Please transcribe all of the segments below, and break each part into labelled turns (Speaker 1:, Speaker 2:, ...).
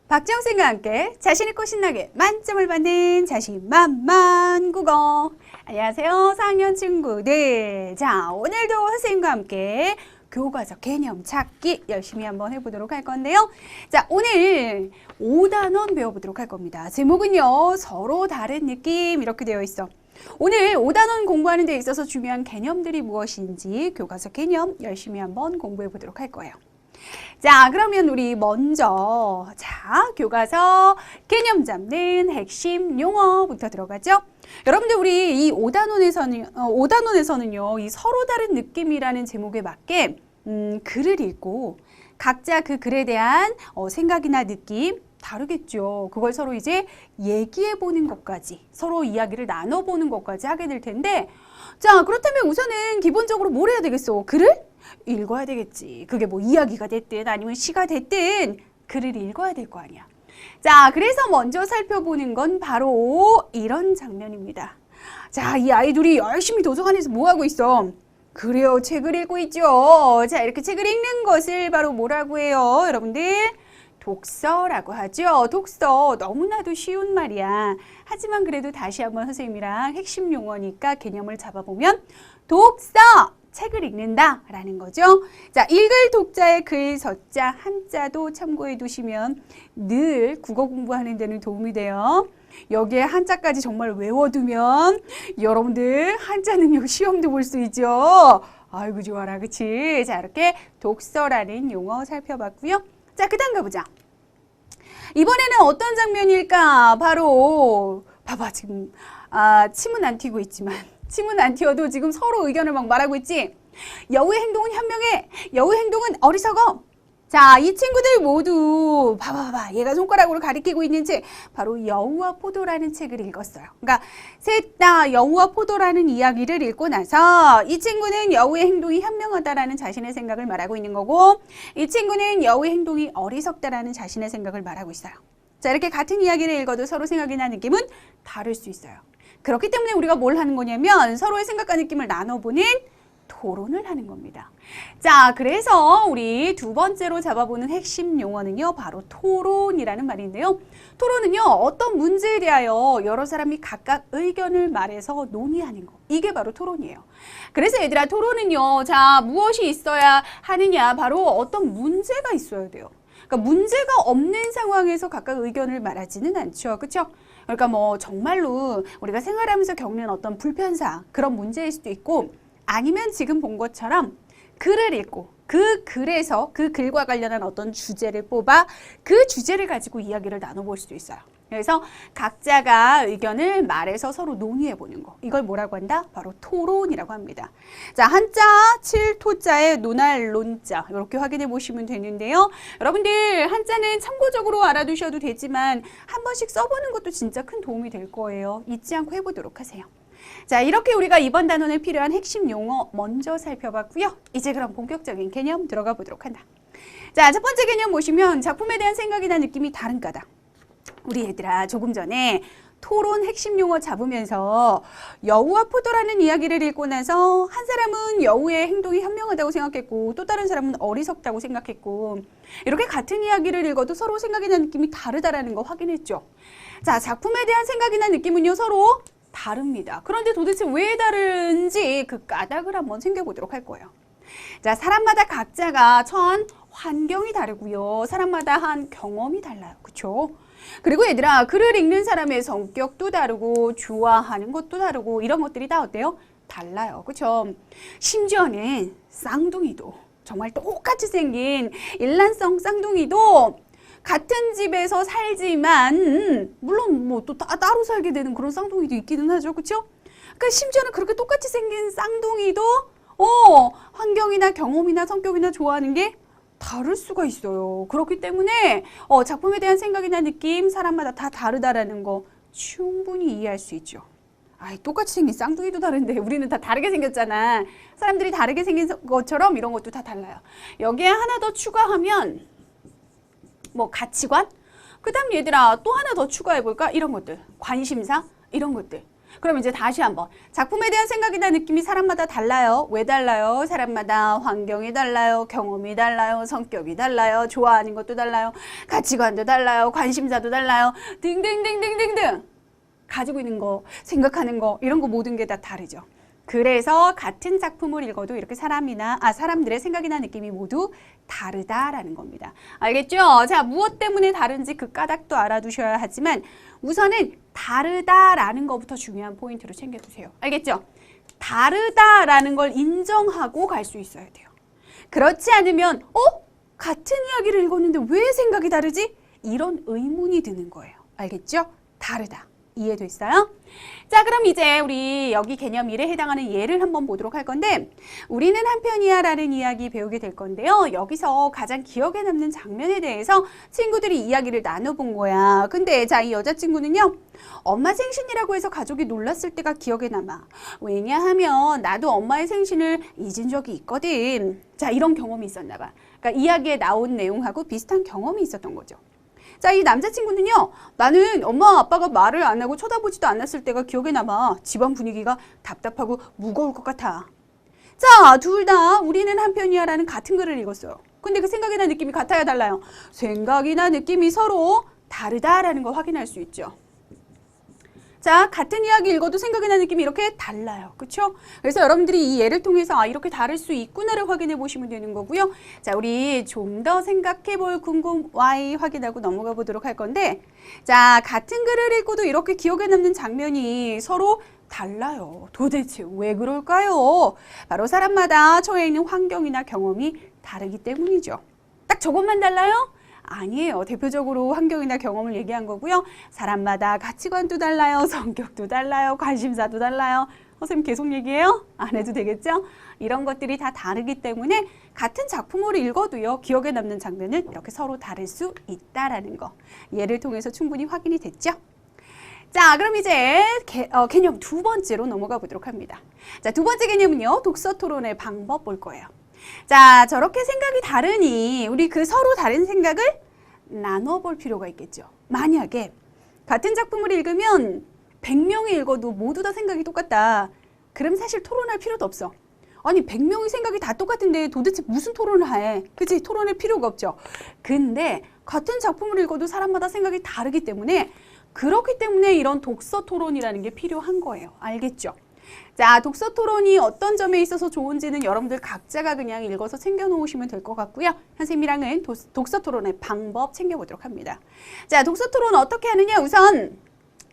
Speaker 1: 박정쌤과 함께 자신있고 신나게 만점을 받는 자신만만 국어. 안녕하세요 4학년 친구들. 자, 오늘도 선생님과 함께 교과서 개념 찾기 열심히 한번 해보도록 할 건데요. 자, 오늘 5단원 배워보도록 할 겁니다. 제목은요, 서로 다른 느낌 이렇게 되어 있어. 오늘 5단원 공부하는 데 있어서 중요한 개념들이 무엇인지 교과서 개념 열심히 한번 공부해 보도록 할 거예요. 자, 그러면 우리 먼저 교과서 개념 잡는 핵심 용어부터 들어가죠. 여러분들 우리 이 5단원에서는요, 이 서로 다른 느낌이라는 제목에 맞게 글을 읽고 각자 그 글에 대한 생각이나 느낌 다르겠죠. 그걸 서로 이제 얘기해 보는 것까지, 서로 이야기를 나눠보는 것까지 하게 될 텐데, 자, 그렇다면 우선은 기본적으로 뭘 해야 되겠어? 글을 읽어야 되겠지. 그게 뭐 이야기가 됐든 아니면 시가 됐든 글을 읽어야 될 거 아니야. 자, 그래서 먼저 살펴보는 건 바로 이런 장면입니다. 자, 이 아이들이 열심히 도서관에서 뭐 하고 있어? 그래요, 책을 읽고 있죠. 자, 이렇게 책을 읽는 것을 바로 뭐라고 해요, 여러분들? 독서라고 하죠. 독서 너무나도 쉬운 말이야. 하지만 그래도 다시 한번 선생님이랑 핵심 용어니까 개념을 잡아보면 독서! 책을 읽는다 라는 거죠. 자, 읽을 독자의 글 서자 한자도 참고해 두시면 늘 국어 공부하는 데는 도움이 돼요. 여기에 한자까지 정말 외워두면 여러분들 한자 능력 시험도 볼 수 있죠. 아이고 좋아라, 그치? 자, 이렇게 독서라는 용어 살펴봤고요. 자, 그 다음 가보자. 이번에는 어떤 장면일까? 바로 봐봐, 지금 침은 안 튀고 있지만 침은 안 튀어도 지금 서로 의견을 막 말하고 있지? 여우의 행동은 현명해. 여우의 행동은 어리석어. 자, 이 친구들 모두 봐봐. 얘가 손가락으로 가리키고 있는 책, 바로 여우와 포도라는 책을 읽었어요. 그러니까 셋 다 여우와 포도라는 이야기를 읽고 나서 이 친구는 여우의 행동이 현명하다라는 자신의 생각을 말하고 있는 거고, 이 친구는 여우의 행동이 어리석다라는 자신의 생각을 말하고 있어요. 자, 이렇게 같은 이야기를 읽어도 서로 생각이나 느낌은 다를 수 있어요. 그렇기 때문에 우리가 뭘 하는 거냐면 서로의 생각과 느낌을 나눠보는 토론을 하는 겁니다. 자, 그래서 우리 두 번째로 잡아보는 핵심 용어는요, 바로 토론이라는 말인데요. 토론은요, 어떤 문제에 대하여 여러 사람이 각각 의견을 말해서 논의하는 거. 이게 바로 토론이에요. 그래서 얘들아, 토론은요, 자, 무엇이 있어야 하느냐? 바로 어떤 문제가 있어야 돼요. 그러니까 문제가 없는 상황에서 각각 의견을 말하지는 않죠. 그렇죠? 그러니까 뭐 정말로 우리가 생활하면서 겪는 어떤 불편사, 그런 문제일 수도 있고, 아니면 지금 본 것처럼 글을 읽고 그 글에서 그 글과 관련한 어떤 주제를 뽑아 그 주제를 가지고 이야기를 나눠볼 수도 있어요. 그래서 각자가 의견을 말해서 서로 논의해보는 거. 이걸 뭐라고 한다? 바로 토론이라고 합니다. 자, 한자 7토자의 논할 논자 이렇게 확인해 보시면 되는데요. 여러분들 한자는 참고적으로 알아두셔도 되지만 한 번씩 써보는 것도 진짜 큰 도움이 될 거예요. 잊지 않고 해보도록 하세요. 자, 이렇게 우리가 이번 단원에 필요한 핵심 용어 먼저 살펴봤고요. 이제 그럼 본격적인 개념 들어가 보도록 한다. 자, 첫 번째 개념 보시면 작품에 대한 생각이나 느낌이 다른 까다. 우리 얘들아, 조금 전에 토론 핵심 용어 잡으면서 여우와 포도라는 이야기를 읽고 나서 한 사람은 여우의 행동이 현명하다고 생각했고 또 다른 사람은 어리석다고 생각했고, 이렇게 같은 이야기를 읽어도 서로 생각이나 느낌이 다르다라는 거 확인했죠. 자, 작품에 대한 생각이나 느낌은요, 서로 다릅니다. 그런데 도대체 왜 다른지 그 까닭을 한번 챙겨보도록 할 거예요. 자, 사람마다 각자가 처한 환경이 다르고요. 사람마다 한 경험이 달라요. 그렇죠? 그리고 얘들아, 글을 읽는 사람의 성격도 다르고 좋아하는 것도 다르고 이런 것들이 다 어때요? 달라요. 그렇죠? 심지어는 쌍둥이도, 정말 똑같이 생긴 일란성 쌍둥이도 같은 집에서 살지만 물론 뭐 또 따로 살게 되는 그런 쌍둥이도 있기는 하죠. 그렇죠? 그러니까 심지어는 그렇게 똑같이 생긴 쌍둥이도 환경이나 경험이나 성격이나 좋아하는 게 다를 수가 있어요. 그렇기 때문에 작품에 대한 생각이나 느낌 사람마다 다 다르다라는 거 충분히 이해할 수 있죠. 아이, 똑같이 생긴 쌍둥이도 다른데 우리는 다 다르게 생겼잖아. 사람들이 다르게 생긴 것처럼 이런 것도 다 달라요. 여기에 하나 더 추가하면 뭐 가치관? 그 다음 얘들아, 또 하나 더 추가해볼까? 이런 것들, 관심사? 이런 것들. 그럼 이제 다시 한번 작품에 대한 생각이나 느낌이 사람마다 달라요. 왜 달라요? 사람마다 환경이 달라요. 경험이 달라요. 성격이 달라요. 좋아하는 것도 달라요. 가치관도 달라요. 관심사도 달라요. 등등등등등등. 가지고 있는 거, 생각하는 거 이런 거 모든 게 다 다르죠. 그래서 같은 작품을 읽어도 이렇게 사람들의 생각이나 느낌이 모두 다르다라는 겁니다. 알겠죠? 자, 무엇 때문에 다른지 그 까닭도 알아두셔야 하지만 우선은 다르다라는 것부터 중요한 포인트로 챙겨두세요. 알겠죠? 다르다라는 걸 인정하고 갈 수 있어야 돼요. 그렇지 않으면 같은 이야기를 읽었는데 왜 생각이 다르지? 이런 의문이 드는 거예요. 알겠죠? 다르다. 이해됐어요? 자, 그럼 이제 우리 여기 개념 1에 해당하는 예를 한번 보도록 할 건데 우리는 한편이야 라는 이야기 배우게 될 건데요. 여기서 가장 기억에 남는 장면에 대해서 친구들이 이야기를 나눠본 거야. 근데 자, 이 여자친구는요. 엄마 생신이라고 해서 가족이 놀랐을 때가 기억에 남아. 왜냐하면 나도 엄마의 생신을 잊은 적이 있거든. 자, 이런 경험이 있었나 봐. 그러니까 이야기에 나온 내용하고 비슷한 경험이 있었던 거죠. 자, 이 남자친구는요. 나는 엄마 아빠가 말을 안 하고 쳐다보지도 않았을 때가 기억에 남아. 집안 분위기가 답답하고 무거울 것 같아. 자, 둘 다 우리는 한편이야 라는 같은 글을 읽었어요. 근데 그 생각이나 느낌이 같아야 달라요. 생각이나 느낌이 서로 다르다라는 걸 확인할 수 있죠. 자, 같은 이야기 읽어도 생각이나 느낌이 이렇게 달라요. 그렇죠? 그래서 여러분들이 이 예를 통해서 이렇게 다를 수 있구나를 확인해 보시면 되는 거고요. 자, 우리 좀 더 생각해 볼 궁금 Y 확인하고 넘어가 보도록 할 건데 자, 같은 글을 읽고도 이렇게 기억에 남는 장면이 서로 달라요. 도대체 왜 그럴까요? 바로 사람마다 처해 있는 환경이나 경험이 다르기 때문이죠. 딱 저것만 달라요? 아니에요. 대표적으로 환경이나 경험을 얘기한 거고요. 사람마다 가치관도 달라요. 성격도 달라요. 관심사도 달라요. 선생님 계속 얘기해요? 안 해도 되겠죠? 이런 것들이 다 다르기 때문에 같은 작품을 읽어도요. 기억에 남는 장면은 이렇게 서로 다를 수 있다라는 거. 예를 통해서 충분히 확인이 됐죠? 자, 그럼 이제 개념 두 번째로 넘어가 보도록 합니다. 자, 두 번째 개념은요. 독서 토론의 방법 볼 거예요. 자, 저렇게 생각이 다르니 우리 그 서로 다른 생각을 나눠볼 필요가 있겠죠. 만약에 같은 작품을 읽으면 100명이 읽어도 모두 다 생각이 똑같다. 그럼 사실 토론할 필요도 없어. 아니 100명이 생각이 다 똑같은데 도대체 무슨 토론을 해? 그치? 토론할 필요가 없죠. 근데 같은 작품을 읽어도 사람마다 생각이 다르기 때문에 그렇기 때문에 이런 독서 토론이라는 게 필요한 거예요. 알겠죠? 자, 독서 토론이 어떤 점에 있어서 좋은지는 여러분들 각자가 그냥 읽어서 챙겨놓으시면 될 것 같고요. 선생님이랑은 독서 토론의 방법 챙겨보도록 합니다. 자, 독서 토론 어떻게 하느냐? 우선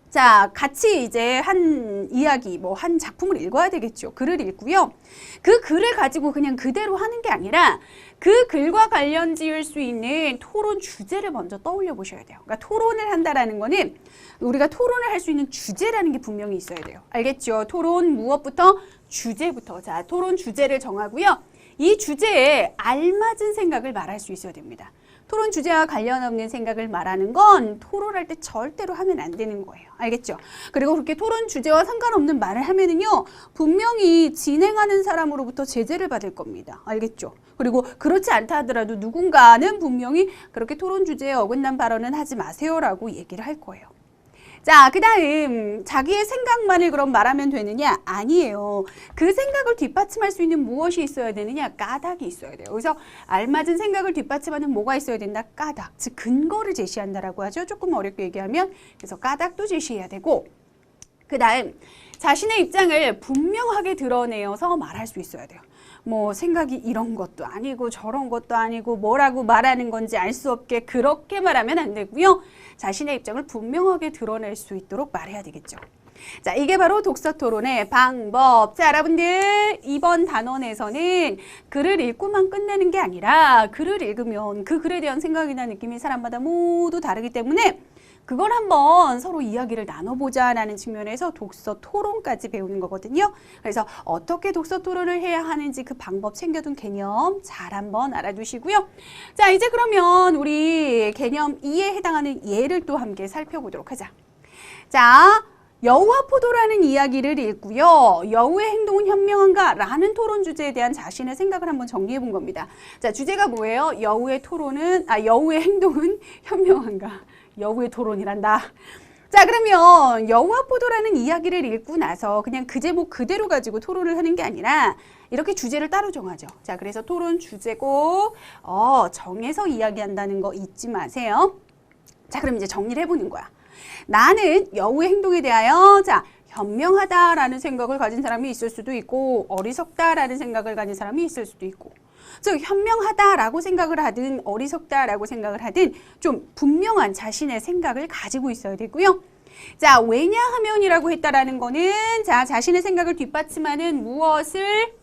Speaker 1: 자, 같이 이제 한 이야기, 한 작품을 읽어야 되겠죠. 글을 읽고요. 그 글을 가지고 그냥 그대로 하는 게 아니라 그 글과 관련 지을 수 있는 토론 주제를 먼저 떠올려 보셔야 돼요. 그러니까 토론을 한다라는 거는 우리가 토론을 할 수 있는 주제라는 게 분명히 있어야 돼요. 알겠죠? 토론 무엇부터? 주제부터. 자, 토론 주제를 정하고요. 이 주제에 알맞은 생각을 말할 수 있어야 됩니다. 토론 주제와 관련 없는 생각을 말하는 건 토론할 때 절대로 하면 안 되는 거예요. 알겠죠? 그리고 그렇게 토론 주제와 상관없는 말을 하면은요, 분명히 진행하는 사람으로부터 제재를 받을 겁니다. 알겠죠? 그리고 그렇지 않다 하더라도 누군가는 분명히 그렇게 토론 주제에 어긋난 발언은 하지 마세요라고 얘기를 할 거예요. 자, 그 다음 자기의 생각만을 그럼 말하면 되느냐? 아니에요. 그 생각을 뒷받침할 수 있는 무엇이 있어야 되느냐? 까닭이 있어야 돼요. 그래서 알맞은 생각을 뒷받침하는 뭐가 있어야 된다? 까닭, 즉 근거를 제시한다라고 하죠. 조금 어렵게 얘기하면. 그래서 까닭도 제시해야 되고 그 다음 자신의 입장을 분명하게 드러내어서 말할 수 있어야 돼요. 생각이 이런 것도 아니고 저런 것도 아니고 뭐라고 말하는 건지 알 수 없게 그렇게 말하면 안 되고요. 자신의 입장을 분명하게 드러낼 수 있도록 말해야 되겠죠. 자, 이게 바로 독서 토론의 방법. 자, 여러분들 이번 단원에서는 글을 읽고만 끝내는 게 아니라 글을 읽으면 그 글에 대한 생각이나 느낌이 사람마다 모두 다르기 때문에 그걸 한번 서로 이야기를 나눠보자라는 측면에서 독서 토론까지 배우는 거거든요. 그래서 어떻게 독서 토론을 해야 하는지 그 방법 챙겨둔 개념 잘 한번 알아두시고요. 자, 이제 그러면 우리 개념 2에 해당하는 예를 또 함께 살펴보도록 하자. 자, 여우와 포도라는 이야기를 읽고요. 여우의 행동은 현명한가? 라는 토론 주제에 대한 자신의 생각을 한번 정리해 본 겁니다. 자, 주제가 뭐예요? 여우의 행동은 현명한가? 여우의 토론이란다. 자, 그러면 여우와 포도라는 이야기를 읽고 나서 그냥 그 제목 그대로 가지고 토론을 하는 게 아니라 이렇게 주제를 따로 정하죠. 자, 그래서 토론 주제고 정해서 이야기한다는 거 잊지 마세요. 자, 그럼 이제 정리를 해보는 거야. 나는 여우의 행동에 대하여 현명하다라는 생각을 가진 사람이 있을 수도 있고 어리석다라는 생각을 가진 사람이 있을 수도 있고, 즉 현명하다라고 생각을 하든 어리석다라고 생각을 하든 좀 분명한 자신의 생각을 가지고 있어야 되고요. 자, 왜냐하면이라고 했다라는 거는 자신의 생각을 뒷받침하는 무엇을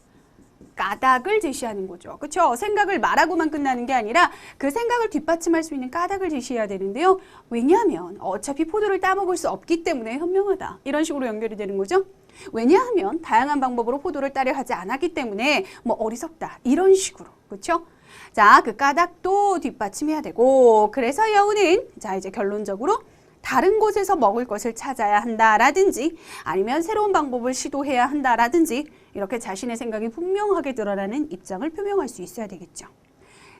Speaker 1: 까닭을 제시하는 거죠. 그렇죠? 생각을 말하고만 끝나는 게 아니라 그 생각을 뒷받침할 수 있는 까닭을 제시해야 되는데요. 왜냐하면 어차피 포도를 따먹을 수 없기 때문에 현명하다. 이런 식으로 연결이 되는 거죠. 왜냐하면 다양한 방법으로 포도를 따려 하지 않았기 때문에 어리석다. 이런 식으로. 그렇죠? 자, 그 까닭도 뒷받침해야 되고, 그래서 여우는 이제 결론적으로 다른 곳에서 먹을 것을 찾아야 한다라든지 아니면 새로운 방법을 시도해야 한다라든지 이렇게 자신의 생각이 분명하게 드러나는 입장을 표명할 수 있어야 되겠죠.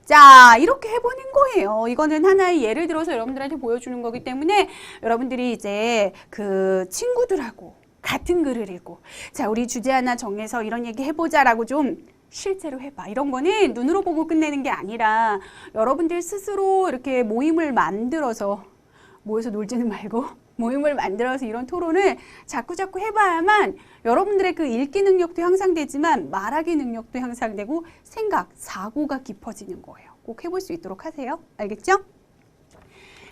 Speaker 1: 자, 이렇게 해보는 거예요. 이거는 하나의 예를 들어서 여러분들한테 보여주는 거기 때문에 여러분들이 이제 그 친구들하고 같은 글을 읽고 자, 우리 주제 하나 정해서 이런 얘기 해보자라고 좀 실제로 해봐. 이런 거는 눈으로 보고 끝내는 게 아니라 여러분들 스스로 이렇게 모임을 만들어서 모여서 놀지는 말고 모임을 만들어서 이런 토론을 자꾸자꾸 해봐야만 여러분들의 그 읽기 능력도 향상되지만 말하기 능력도 향상되고 생각, 사고가 깊어지는 거예요. 꼭 해볼 수 있도록 하세요. 알겠죠?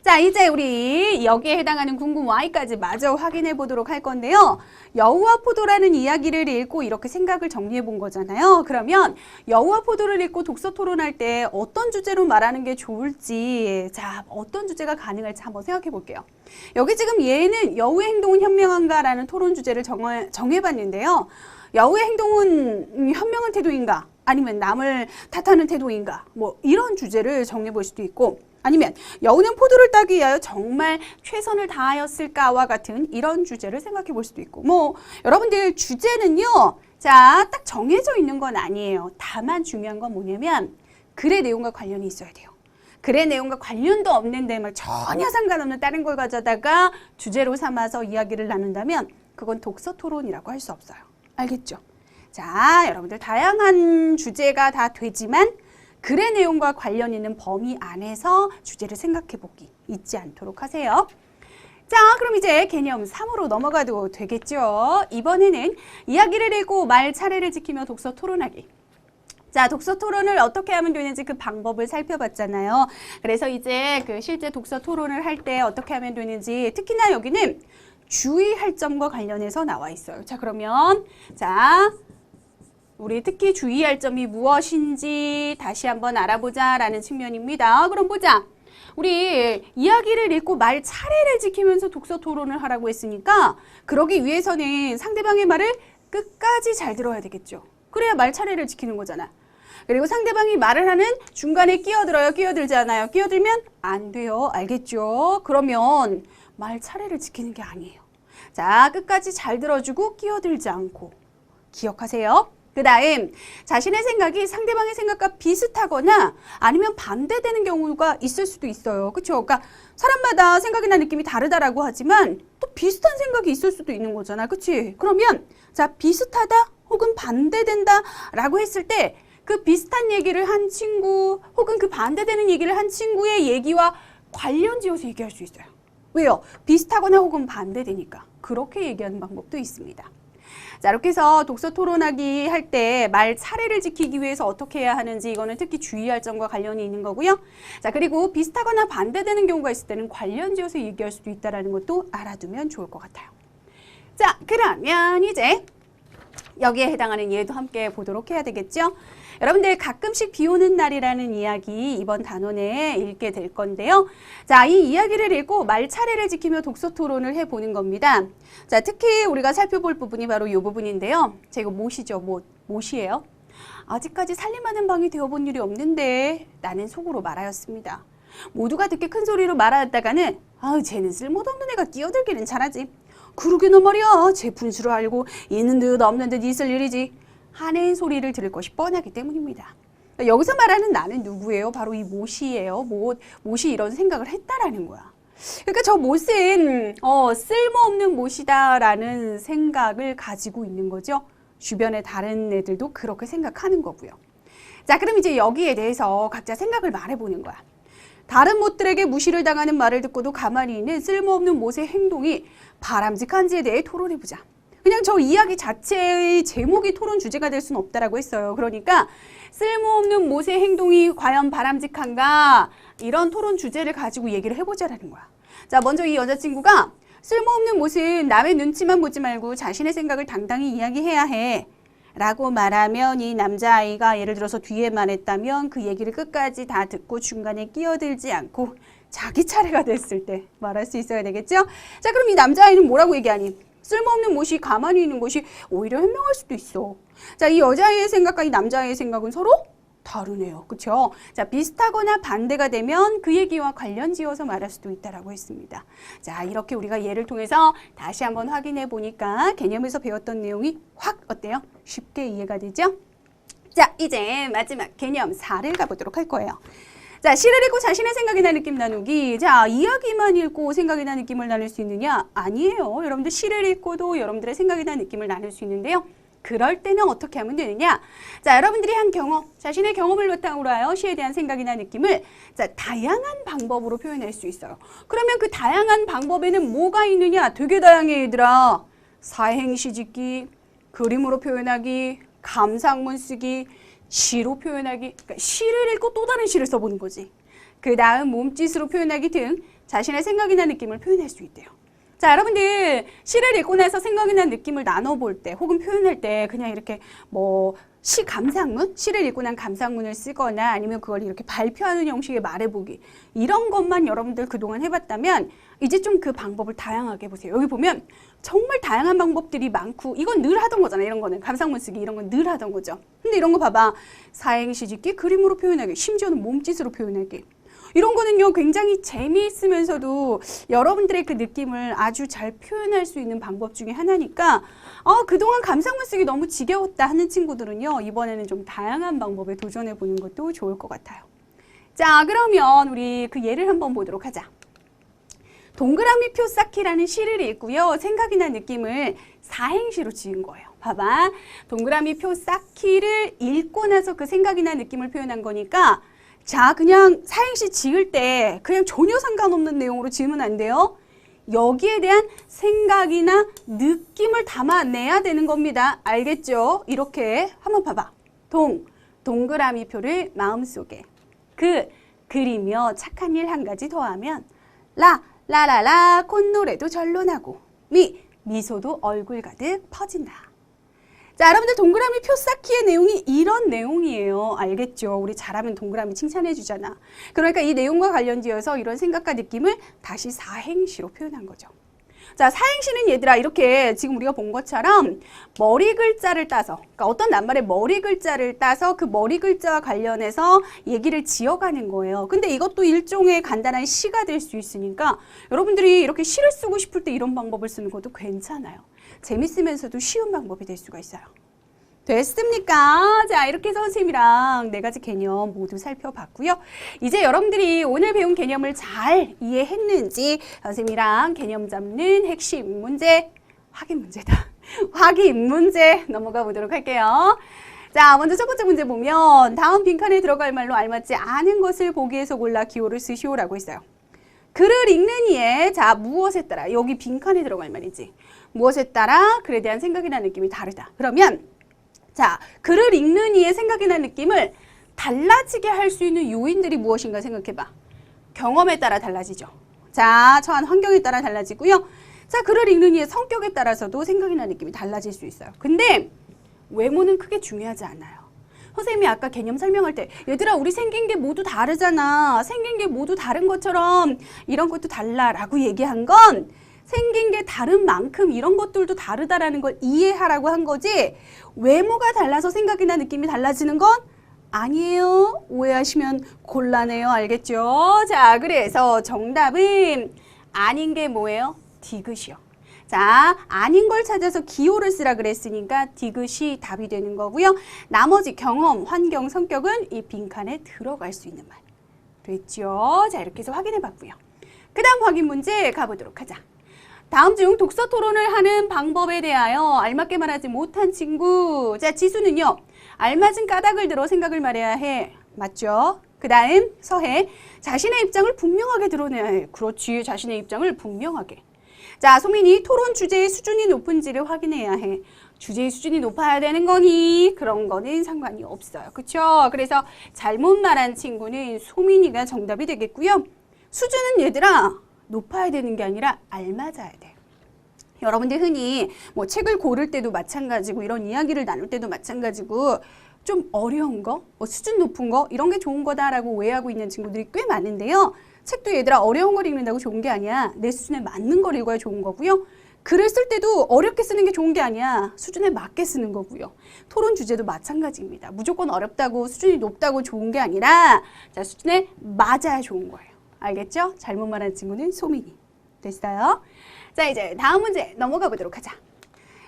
Speaker 1: 자, 이제 우리 여기에 해당하는 궁금 Y까지 마저 확인해 보도록 할 건데요. 여우와 포도라는 이야기를 읽고 이렇게 생각을 정리해 본 거잖아요. 그러면 여우와 포도를 읽고 독서 토론할 때 어떤 주제로 말하는 게 좋을지, 자, 어떤 주제가 가능할지 한번 생각해 볼게요. 여기 지금 얘는 여우의 행동은 현명한가라는 토론 주제를 정해봤는데요. 여우의 행동은 현명한 태도인가? 아니면 남을 탓하는 태도인가? 이런 주제를 정해볼 수도 있고, 아니면 여우는 포도를 따기 위하여 정말 최선을 다하였을까와 같은 이런 주제를 생각해 볼 수도 있고, 여러분들 주제는요, 자, 딱 정해져 있는 건 아니에요. 다만 중요한 건 뭐냐면 글의 내용과 관련이 있어야 돼요. 글의 내용과 관련도 없는데 전혀 상관없는 다른 걸 가져다가 주제로 삼아서 이야기를 나눈다면 그건 독서 토론이라고 할 수 없어요. 알겠죠? 자, 여러분들 다양한 주제가 다 되지만 글의 내용과 관련 있는 범위 안에서 주제를 생각해보기 잊지 않도록 하세요. 자, 그럼 이제 개념 3으로 넘어가도 되겠죠. 이번에는 이야기를 읽고 말 차례를 지키며 독서 토론하기. 자, 독서 토론을 어떻게 하면 되는지 그 방법을 살펴봤잖아요. 그래서 이제 그 실제 독서 토론을 할 때 어떻게 하면 되는지, 특히나 여기는 주의할 점과 관련해서 나와 있어요. 자, 그러면 우리 특히 주의할 점이 무엇인지 다시 한번 알아보자라는 측면입니다. 그럼 보자. 우리 이야기를 읽고 말 차례를 지키면서 독서 토론을 하라고 했으니까 그러기 위해서는 상대방의 말을 끝까지 잘 들어야 되겠죠. 그래야 말 차례를 지키는 거잖아. 그리고 상대방이 말을 하는 중간에 끼어들어요? 끼어들지 않아요? 끼어들면 안 돼요. 알겠죠? 그러면 말 차례를 지키는 게 아니에요. 자, 끝까지 잘 들어주고 끼어들지 않고. 기억하세요? 그 다음 자신의 생각이 상대방의 생각과 비슷하거나 아니면 반대되는 경우가 있을 수도 있어요. 그렇죠? 그러니까 사람마다 생각이나 느낌이 다르다라고 하지만 또 비슷한 생각이 있을 수도 있는 거잖아. 그렇지? 그러면 자, 비슷하다 혹은 반대된다 라고 했을 때 그 비슷한 얘기를 한 친구 혹은 그 반대되는 얘기를 한 친구의 얘기와 관련 지어서 얘기할 수 있어요. 왜요? 비슷하거나 혹은 반대되니까. 그렇게 얘기하는 방법도 있습니다. 자, 이렇게 해서 독서 토론하기 할 때 말 차례를 지키기 위해서 어떻게 해야 하는지 이거는 특히 주의할 점과 관련이 있는 거고요. 자, 그리고 비슷하거나 반대되는 경우가 있을 때는 관련 지어서 얘기할 수도 있다는 것도 알아두면 좋을 것 같아요. 자, 그러면 이제 여기에 해당하는 예도 함께 보도록 해야 되겠죠. 여러분들 가끔씩 비 오는 날이라는 이야기 이번 단원에 읽게 될 건데요. 자, 이 이야기를 읽고 말 차례를 지키며 독서 토론을 해보는 겁니다. 자, 특히 우리가 살펴볼 부분이 바로 이 부분인데요. 자, 이거 못이죠. 못이에요. 아직까지 살림하는 방이 되어본 일이 없는데 나는 속으로 말하였습니다. 모두가 듣게 큰 소리로 말하였다가는 쟤는 쓸모없는 애가 끼어들기는 잘하지. 그러게나 말이야. 제 분수를 알고 있는 듯 없는 듯 있을 일이지. 하는 소리를 들을 것이 뻔하기 때문입니다. 여기서 말하는 나는 누구예요? 바로 이 못이에요. 못이 이런 생각을 했다라는 거야. 그러니까 저 못은 쓸모없는 못이다라는 생각을 가지고 있는 거죠. 주변의 다른 애들도 그렇게 생각하는 거고요. 자, 그럼 이제 여기에 대해서 각자 생각을 말해보는 거야. 다른 못들에게 무시를 당하는 말을 듣고도 가만히 있는 쓸모없는 못의 행동이 바람직한지에 대해 토론해보자. 그냥 저 이야기 자체의 제목이 토론 주제가 될 수는 없다라고 했어요. 그러니까 쓸모없는 못의 행동이 과연 바람직한가? 이런 토론 주제를 가지고 얘기를 해보자라는 거야. 자, 먼저 이 여자친구가 쓸모없는 못은 남의 눈치만 보지 말고 자신의 생각을 당당히 이야기해야 해. 라고 말하면 이 남자아이가 예를 들어서 뒤에 말했다면 그 얘기를 끝까지 다 듣고 중간에 끼어들지 않고 자기 차례가 됐을 때 말할 수 있어야 되겠죠? 자, 그럼 이 남자아이는 뭐라고 얘기하니? 쓸모없는 못이 가만히 있는 것이 오히려 현명할 수도 있어. 자, 이 여자아이의 생각과 이 남자아이의 생각은 서로 다르네요. 그렇죠? 자, 비슷하거나 반대가 되면 그 얘기와 관련 지어서 말할 수도 있다라고 했습니다. 자, 이렇게 우리가 예를 통해서 다시 한번 확인해 보니까 개념에서 배웠던 내용이 확 어때요? 쉽게 이해가 되죠? 자, 이제 마지막 개념 4를 가보도록 할 거예요. 자, 시를 읽고 자신의 생각이나 느낌 나누기. 자, 이야기만 읽고 생각이나 느낌을 나눌 수 있느냐? 아니에요. 여러분들 시를 읽고도 여러분들의 생각이나 느낌을 나눌 수 있는데요. 그럴 때는 어떻게 하면 되느냐? 자, 여러분들이 한 경험, 자신의 경험을 바탕으로 하여 시에 대한 생각이나 느낌을 다양한 방법으로 표현할 수 있어요. 그러면 그 다양한 방법에는 뭐가 있느냐? 되게 다양해, 얘들아. 사행시 짓기, 그림으로 표현하기, 감상문 쓰기, 시로 표현하기. 그러니까 시를 읽고 또 다른 시를 써보는 거지. 그 다음 몸짓으로 표현하기 등 자신의 생각이나 느낌을 표현할 수 있대요. 자, 여러분들 시를 읽고 나서 생각이나 느낌을 나눠볼 때 혹은 표현할 때 그냥 이렇게 시 감상문? 시를 읽고 난 감상문을 쓰거나 아니면 그걸 이렇게 발표하는 형식의 말해보기 이런 것만 여러분들 그동안 해봤다면 이제 좀 그 방법을 다양하게 해보세요. 여기 보면 정말 다양한 방법들이 많고 이건 늘 하던 거잖아요. 이런 거는 감상문 쓰기 이런 건 늘 하던 거죠. 근데 이런 거 봐봐. 사행시 짓기, 그림으로 표현하기, 심지어는 몸짓으로 표현하기. 이런 거는요 굉장히 재미있으면서도 여러분들의 그 느낌을 아주 잘 표현할 수 있는 방법 중에 하나니까 그동안 감상문 쓰기 너무 지겨웠다 하는 친구들은요 이번에는 좀 다양한 방법에 도전해 보는 것도 좋을 것 같아요. 자, 그러면 우리 그 예를 한번 보도록 하자. 동그라미 표 쌓기라는 시를 읽고요 생각이나 느낌을 사행시로 지은 거예요. 봐봐, 동그라미 표 쌓기를 읽고 나서 그 생각이나 느낌을 표현한 거니까 자, 그냥 사행시 지을 때 그냥 전혀 상관없는 내용으로 지으면 안 돼요. 여기에 대한 생각이나 느낌을 담아내야 되는 겁니다. 알겠죠? 이렇게 한번 봐봐. 동그라미 표를 마음속에 그리며 착한 일 한 가지 더하면 라라라 콧노래도 절로 나고 미소도 얼굴 가득 퍼진다. 자, 여러분들 동그라미 표 쌓기의 내용이 이런 내용이에요. 알겠죠? 우리 잘하면 동그라미 칭찬해 주잖아. 그러니까 이 내용과 관련지어서 이런 생각과 느낌을 다시 사행시로 표현한 거죠. 자, 사행시는 얘들아 이렇게 지금 우리가 본 것처럼 머리 글자를 따서 그러니까 어떤 낱말의 머리 글자를 따서 그 머리 글자와 관련해서 얘기를 지어가는 거예요. 근데 이것도 일종의 간단한 시가 될 수 있으니까 여러분들이 이렇게 시를 쓰고 싶을 때 이런 방법을 쓰는 것도 괜찮아요. 재밌으면서도 쉬운 방법이 될 수가 있어요. 됐습니까? 자, 이렇게 해서 선생님이랑 4가지 개념 모두 살펴봤고요. 이제 여러분들이 오늘 배운 개념을 잘 이해했는지 선생님이랑 개념 잡는 핵심 문제, 확인 문제다. 확인 문제 넘어가 보도록 할게요. 자, 먼저 첫 번째 문제 보면 다음 빈칸에 들어갈 말로 알맞지 않은 것을 보기에서 골라 기호를 쓰시오라고 했어요. 글을 읽는 이에 자, 무엇에 따라 여기 빈칸에 들어갈 말이지. 무엇에 따라 글에 대한 생각이나 느낌이 다르다. 그러면 자, 글을 읽는 이의 생각이나 느낌을 달라지게 할 수 있는 요인들이 무엇인가 생각해봐. 경험에 따라 달라지죠. 자, 처한 환경에 따라 달라지고요. 자, 글을 읽는 이의 성격에 따라서도 생각이나 느낌이 달라질 수 있어요. 근데 외모는 크게 중요하지 않아요. 선생님이 아까 개념 설명할 때 얘들아 우리 생긴 게 모두 다르잖아. 생긴 게 모두 다른 것처럼 이런 것도 달라라고 얘기한 건 생긴 게 다른 만큼 이런 것들도 다르다라는 걸 이해하라고 한 거지 외모가 달라서 생각이나 느낌이 달라지는 건 아니에요. 오해하시면 곤란해요. 알겠죠? 자, 그래서 정답은 아닌 게 뭐예요? 디귿이요. 자, 아닌 걸 찾아서 기호를 쓰라 그랬으니까 디귿이 답이 되는 거고요. 나머지 경험, 환경, 성격은 이 빈칸에 들어갈 수 있는 말. 됐죠? 자, 이렇게 해서 확인해 봤고요. 그 다음 확인 문제 가보도록 하자. 다음 중 독서 토론을 하는 방법에 대하여 알맞게 말하지 못한 친구. 자, 지수는요. 알맞은 까닭을 들어 생각을 말해야 해. 맞죠? 그 다음 서해. 자신의 입장을 분명하게 드러내야 해. 그렇지. 자신의 입장을 분명하게. 자, 소민이 토론 주제의 수준이 높은지를 확인해야 해. 주제의 수준이 높아야 되는 거니? 그런 거는 상관이 없어요. 그쵸? 그래서 잘못 말한 친구는 소민이가 정답이 되겠고요. 수준은 얘들아 높아야 되는 게 아니라 알맞아야 돼. 여러분들 흔히 뭐 책을 고를 때도 마찬가지고 이런 이야기를 나눌 때도 마찬가지고 좀 어려운 거, 뭐 수준 높은 거 이런 게 좋은 거다라고 오해하고 있는 친구들이 꽤 많은데요. 책도 얘들아 어려운 걸 읽는다고 좋은 게 아니야. 내 수준에 맞는 걸 읽어야 좋은 거고요. 글을 쓸 때도 어렵게 쓰는 게 좋은 게 아니야. 수준에 맞게 쓰는 거고요. 토론 주제도 마찬가지입니다. 무조건 어렵다고 수준이 높다고 좋은 게 아니라 자, 수준에 맞아야 좋은 거예요. 알겠죠? 잘못 말한 친구는 소민이. 됐어요? 자, 이제 다음 문제 넘어가 보도록 하자.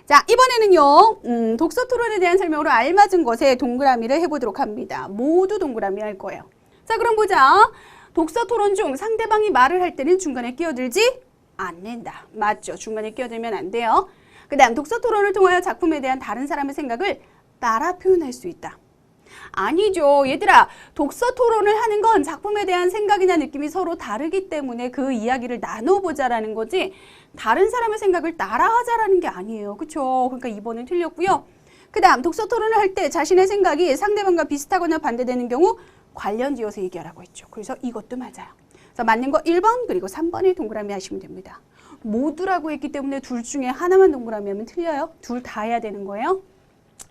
Speaker 1: 자, 이번에는요. 독서 토론에 대한 설명으로 알맞은 것에 동그라미를 해보도록 합니다. 모두 동그라미 할 거예요. 자, 그럼 보자. 독서 토론 중 상대방이 말을 할 때는 중간에 끼어들지 않는다. 맞죠? 중간에 끼어들면 안 돼요. 그 다음 독서 토론을 통하여 작품에 대한 다른 사람의 생각을 따라 표현할 수 있다. 아니죠. 얘들아, 독서 토론을 하는 건 작품에 대한 생각이나 느낌이 서로 다르기 때문에 그 이야기를 나눠보자라는 거지 다른 사람의 생각을 따라하자라는 게 아니에요. 그쵸? 그러니까 2번은 틀렸고요. 그 다음 독서 토론을 할 때 자신의 생각이 상대방과 비슷하거나 반대되는 경우 관련 지어서 얘기하라고 했죠. 그래서 이것도 맞아요. 그래서 맞는 거 1번 그리고 3번에 동그라미 하시면 됩니다. 모두라고 했기 때문에 둘 중에 하나만 동그라미 하면 틀려요. 둘 다 해야 되는 거예요.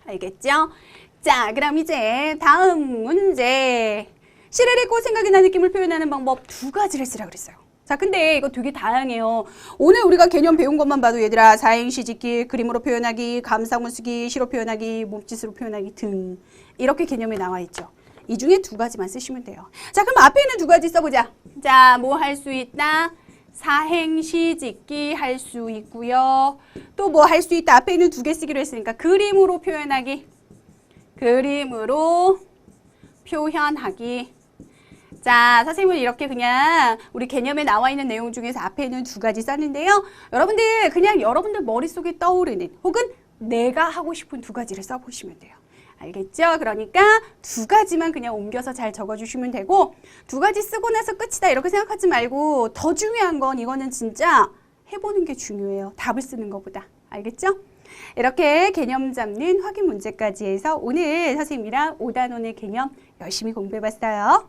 Speaker 1: 알겠죠? 자, 그럼 이제 다음 문제. 시를 읽고 생각이나 느낌을 표현하는 방법 2가지를 쓰라 그랬어요. 자, 근데 이거 되게 다양해요. 오늘 우리가 개념 배운 것만 봐도 얘들아 사행시 짓기, 그림으로 표현하기, 감상문 쓰기, 시로 표현하기, 몸짓으로 표현하기 등 이렇게 개념이 나와 있죠. 이 중에 2가지만 쓰시면 돼요. 자, 그럼 앞에 있는 2가지 써보자. 자, 뭐 할 수 있다? 사행시 짓기 할 수 있고요. 또 뭐 할 수 있다? 앞에 있는 2개 쓰기로 했으니까 그림으로 표현하기. 그림으로 표현하기. 자, 선생님은 이렇게 그냥 우리 개념에 나와 있는 내용 중에서 앞에 있는 2가지 썼는데요. 여러분들 그냥 여러분들 머릿속에 떠오르는 혹은 내가 하고 싶은 2가지를 써보시면 돼요. 알겠죠? 그러니까 2가지만 그냥 옮겨서 잘 적어주시면 되고 2가지 쓰고 나서 끝이다 이렇게 생각하지 말고 더 중요한 건 이거는 진짜 해보는 게 중요해요. 답을 쓰는 것보다. 알겠죠? 이렇게 개념 잡는 확인 문제까지 해서 오늘 선생님이랑 5단원의 개념 열심히 공부해봤어요.